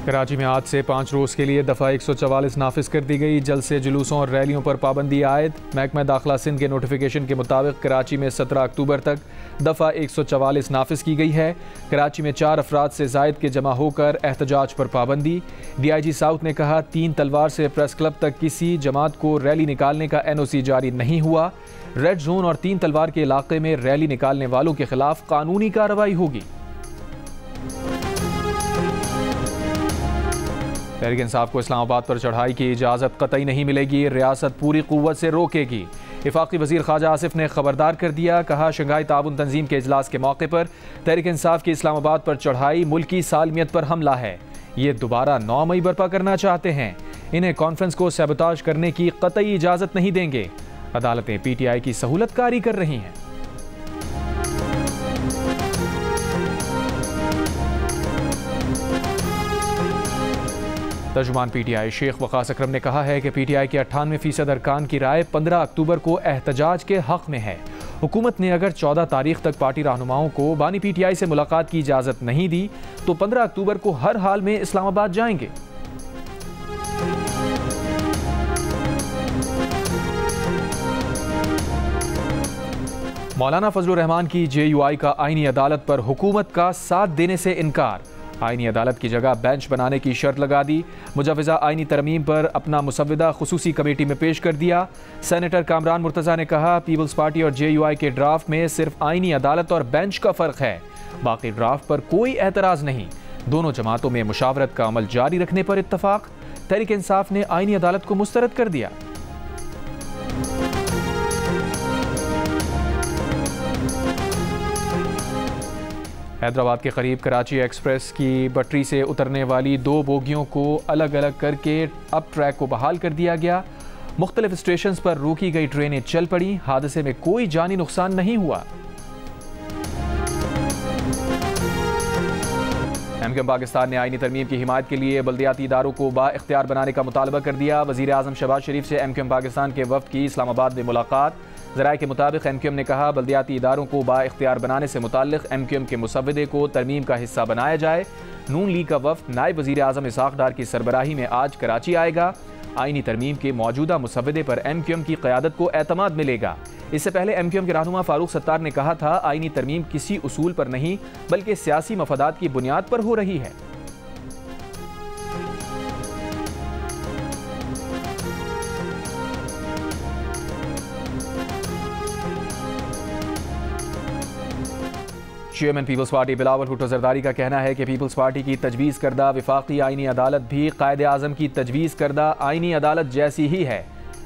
कराची में आज से 5 रोज़ के लिए दफ़ा 144 नाफिज कर दी गई। जलसे जुलूसों और रैलियों पर पाबंदी आयद। महकमा दाखिला सिंध के नोटिफिकेशन के मुताबिक कराची में 17 अक्टूबर तक दफ़ा 144 नाफिज की गई है। कराची में 4 अफराद से ज़ायद के जमा होकर एहतजाज पर पाबंदी। DIG साउथ ने कहा 3 तलवार से प्रेस क्लब तक किसी जमात को रैली निकालने का NOC जारी नहीं हुआ। रेड जोन और 3 तलवार के इलाके में रैली निकालने वालों के खिलाफ कानूनी कार्रवाई होगी। तहरीक इंसाफ को इस्लामाबाद पर चढ़ाई की इजाज़त कतई नहीं मिलेगी, रियासत पूरी कुव्वत से रोकेगी। वफाकी वज़ीर ख्वाजा आसिफ ने खबरदार कर दिया, कहा शंघाई ताउन तंजीम के इजलास के मौके पर तहरीक इंसाफ की इस्लामाबाद पर चढ़ाई मुल्की सालमियत पर हमला है। ये दोबारा 9 मई बर्पा करना चाहते हैं। इन्हें कॉन्फ्रेंस को सैबोताज करने की कतई इजाज़त नहीं देंगे। अदालतें PTI की सहूलतकारी कर रही हैं। तर्जुमान PTI शेख वक़ास अकरम ने कहा है कि PTI के 98% अरकान की राय 15 अक्टूबर को एहतजाज के हक़ में है। हुकूमत ने अगर 14 तारीख तक पार्टी रहनुमाओं को बानी PTI से मुलाकात की इजाज़त नहीं दी तो 15 अक्टूबर को हर हाल में इस्लामाबाद जाएंगे। मौलाना फजलुर रहमान की JUI का आईनी अदालत पर हुकूमत का साथ देने से इनकार। आईनी अदालत की जगह बेंच बनाने की शर्त लगा दी। मुजव्वज़ा आईनी तरमीम पर अपना मुसव्विदा खुसूसी कमेटी में पेश कर दिया। सेनेटर कामरान मुर्तज़ा ने कहा पीपल्स पार्टी और JUI के ड्राफ्ट में सिर्फ आईनी अदालत और बेंच का फ़र्क है, बाकी ड्राफ्ट पर कोई एतराज़ नहीं। दोनों जमातों में मुशावरत का अमल जारी रखने पर इत्तफाक। तहरीक इंसाफ ने आईनी अदालत को मुस्तरद कर दिया। हैदराबाद के करीब कराची एक्सप्रेस की पटरी से उतरने वाली 2 बोगियों को अलग अलग करके अब ट्रैक को बहाल कर दिया गया। मुख्तलिफ स्टेशंस पर रोकी गई ट्रेनें चल पड़ी। हादसे में कोई जानी नुकसान नहीं हुआ। MQM पाकिस्तान ने आईनी तरमीम की हिमायत के लिए बल्दियाती इदारों को बाइख्तियार बनाने का मुतालबा कर दिया। वज़ीर आज़म शहबाज शरीफ से MQM पाकिस्तान के वफ़द की इस्लामाबाद में मुलाकात। ज़राए के मुताबिक MQM ने कहा बल्दियाती इदारों को बाइख्तियार बनाने से मुताल्लिक़ MQM के मुसव्विदे को तरमीम का हिस्सा बनाया जाए। नून लीग का वफ़द नायब वज़ीर आज़म इसहाक़ डार की सरबराही में आज कराची आएगा। आईनी तरमीम के मौजूदा मुसव्विदे पर MQM की क़यादत को एतमाद मिलेगा। इससे पहले MQM के रहनुमा फारूक सत्तार ने कहा था आईनी तरमीम किसी उसूल पर नहीं बल्कि सियासी मफादात की बुनियाद पर हो रही है। चेयरमैन पीपल्स पार्टी बिलावल भुट्टो जरदारी का कहना है कि पीपल्स पार्टी की तजवीज़ करदा वफाकी आईनी अदालत भी कायदे आज़म की तजवीज़ करदा आईनी अदालत जैसी ही है।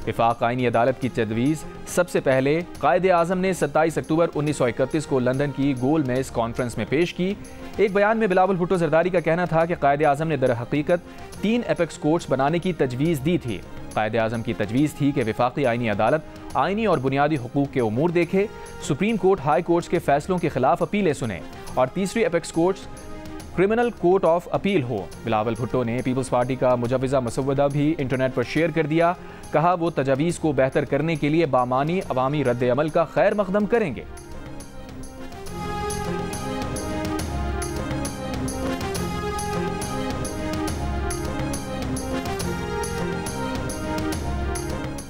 वफाक आईनी अदालत की तजवीज़ सबसे पहले कायदे आज़म ने 27 अक्टूबर 1931 को लंदन की गोल मेज कॉन्फ्रेंस में पेश की। एक बयान में बिलावल भुट्टो जरदारी का कहना था कि कायदे आज़म ने दर हकीकत 3 एपेक्स कोर्ट्स बनाने की तजवीज़ दी थी। कायदे आज़म की तजवीज़ थी कि वफाकी आईनी अदालत आईनी और बुनियादी हुकूक के उमूर देखे, सुप्रीम कोर्ट हाई कोर्ट्स के फैसलों के खिलाफ अपीलें सुने और तीसरी apex courts criminal court of appeal हो। बिलावल भुट्टो ने पीपल्स पार्टी का मुजव्वज़ा मुसव्वदा भी इंटरनेट पर शेयर कर दिया। कहा वो तजावीज़ को बेहतर करने के लिए बामानी अवामी रद्द अमल का खैर मकदम करेंगे।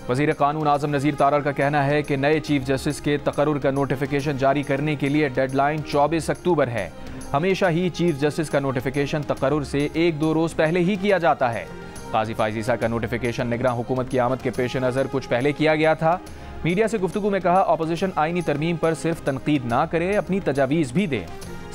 वज़ीर कानून आज़म नज़ीर तारड़ का कहना है कि नए चीफ जस्टिस के तकर्रुर का नोटिफिकेशन जारी करने के लिए डेडलाइन 24 अक्टूबर है। हमेशा ही चीफ जस्टिस का नोटिफिकेशन तकर्रुर से 1-2 रोज़ पहले ही किया जाता है। काजी फाइज़ ईसा का नोटिफिकेशन निगरान हुकूमत की आमद के पेश नज़र कुछ पहले किया गया था। मीडिया से गुफ्तगू में कहा अपोजिशन आईनी तरमीम पर सिर्फ तनकीद ना करे, अपनी तजावीज़ भी दे।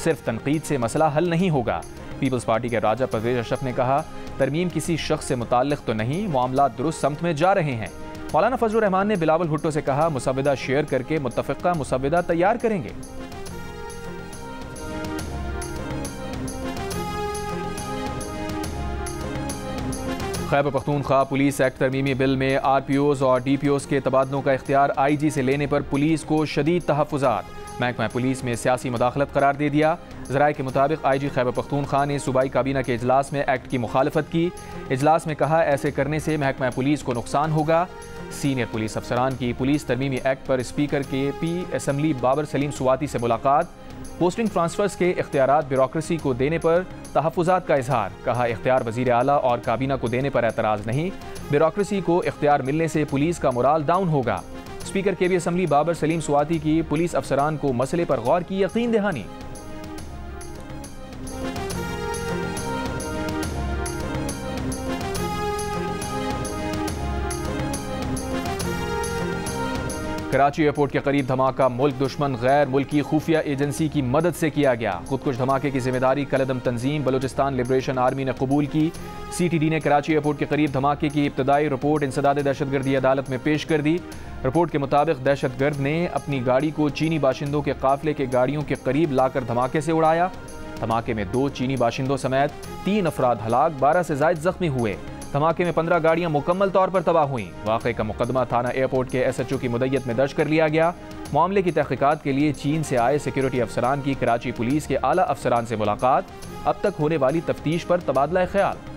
सिर्फ तनकीद से मसला हल नहीं होगा। पीपल्स पार्टी के राजा परवेज अशरफ ने कहा तरमीम किसी शख्स से मुताल्लिक़ तो नहीं, मामला दुरुस्त समत में जा रहे हैं। मौलाना फजलुर रहमान ने बिलावल भुट्टो से कहा मुसव्विदा शेयर करके मुत्तफ़िक़ा मुसव्विदा तैयार करेंगे। खैबर पख्तूनख्वा पुलिस एक्ट तरमीमी बिल में RPOs और DPOs के तबादलों का इख्तियार IG से लेने पर पुलिस को शदीद तहफ़्फ़ुज़ात। महकमा पुलिस में सियासी मुदाखलत करार दे दिया। ज़राए के मुताबिक IG खैबर पख्तूनख्वा ने सूबाई काबीना के इजलास में एक्ट की मुखालफत की। इजलास में कहा ऐसे करने से महकमा पुलिस को नुकसान होगा। सीनियर पुलिस अफसरान की पुलिस तरमीमी एक्ट पर स्पीकर के पी असम्बली बाबर सलीम सुवाती से मुलाकात। पोस्टिंग ट्रांसफर्स के इख्तियारात ब्यूरोक्रेसी को देने पर तहफ़्फ़ुज़ात का इजहार। कहा इख्तियार वज़ीर आला और काबीना को देने पर एतराज़ नहीं, ब्यूरोक्रेसी को इख्तियार मिलने से पुलिस का मोराल डाउन होगा। स्पीकर के पी असम्बली बाबर सलीम सुवाती की पुलिस अफसरान को मसले पर गौर की यकीन दहानी। कराची एयरपोर्ट के करीब धमाका मुल्क दुश्मन गैर मुल्की खुफिया एजेंसी की मदद से किया गया। खुदकुश धमाके की जिम्मेदारी कलदम तंजीम बलूचिस्तान लिबरेशन आर्मी ने कबूल की। CTD ने कराची एयरपोर्ट के करीब धमाके की इब्तदाई रिपोर्ट इंसदाद दहशतगर्दी अदालत में पेश कर दी। रिपोर्ट के मुताबिक दहशतगर्द ने अपनी गाड़ी को चीनी बाशिंदों के काफिले के गाड़ियों के करीब लाकर धमाके से उड़ाया। धमाके में 2 चीनी बाशिंदों समेत 3 अफराद हलाक, 12 से जायद जख्मी हुए। धमाके में 15 गाड़ियां मुकम्मल तौर पर तबाह हुई। वाक़े का मुकदमा थाना एयरपोर्ट के SHO की मुद्दत में दर्ज कर लिया गया। मामले की तहकीकात के लिए चीन से आए सिक्योरिटी अफसरान की कराची पुलिस के आला अफसरान से मुलाकात। अब तक होने वाली तफ्तीश पर तबादला ख्याल।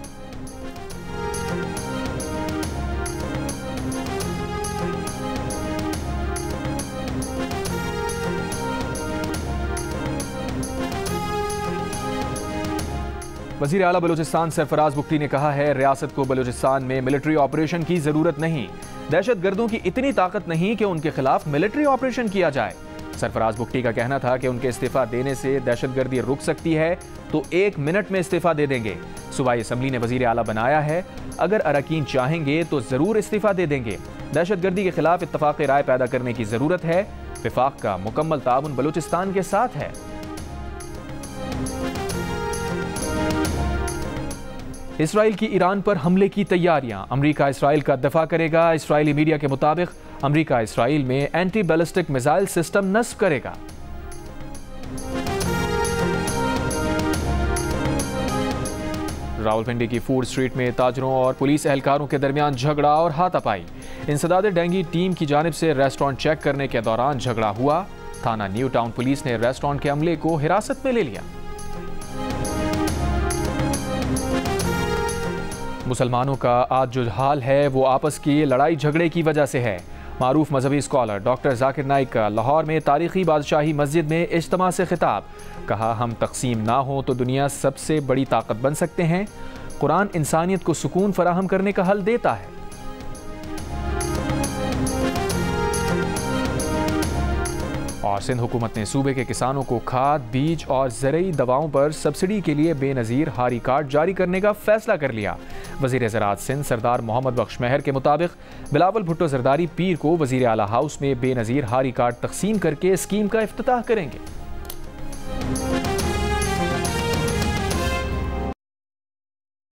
वज़ीर आला बलूचिस्तान सरफराज बुख्ती ने कहा है रियासत को बलूचिस्तान में मिलिट्री ऑपरेशन की ज़रूरत नहीं। दहशत गर्दों की इतनी ताकत नहीं कि उनके खिलाफ मिलिट्री ऑपरेशन किया जाए। सरफराज बुख्ती का कहना था कि उनके इस्तीफ़ा देने से दहशत गर्दी रुक सकती है तो 1 मिनट में इस्तीफ़ा दे देंगे। सूबाई असम्बली ने वज़ीर आला बनाया है, अगर अरकान चाहेंगे तो ज़रूर इस्तीफ़ा दे देंगे। दहशत गर्दी के खिलाफ इत्तफ़ाक़ राय पैदा करने की ज़रूरत है। वफ़ाक़ का मुकम्मल ताउन बलूचिस्तान के साथ है। इसराइल की ईरान पर हमले की तैयारियां। अमरीका इसराइल का दफा करेगा। इसराइली मीडिया के मुताबिक अमरीका इसराइल में एंटी बैलिस्टिक मिसाइल सिस्टम नस्ब करेगा। रावलपिंडी की फूड स्ट्रीट में ताजरों और पुलिस एहलकारों के दरमियान झगड़ा और हाथापाई। इंसदाद डेंगी टीम की जानिब से रेस्टोरेंट चेक करने के दौरान झगड़ा हुआ। थाना न्यू टाउन पुलिस ने रेस्टोरेंट के अमले को हिरासत में ले लिया। मुसलमानों का आज जो हाल है वो आपस की लड़ाई झगड़े की वजह से है। मारूफ मजहबी स्कॉलर डॉक्टर जाकिर नाइक का लाहौर में तारीखी बादशाही मस्जिद में इज्तिमा से खिताब। कहा हम तकसीम ना हो तो दुनिया सबसे बड़ी ताकत बन सकते हैं। कुरान इंसानियत को सुकून फराहम करने का हल देता है। और सिंध हुकूमत ने सूबे के किसानों को खाद, बीज और ज़रूरी दवाओं पर सब्सिडी के लिए बेनज़ीर हारी कार्ड जारी करने का फैसला कर लिया। वज़ीर ज़राअत सिंध सरदार मोहम्मद बख्श महर के मुताबिक बिलावल भुट्टो ज़रदारी पीर को वज़ीर आला हाउस में बेनज़ीर हारी कार्ड तकसीम करके स्कीम का इफ्तिताह करेंगे।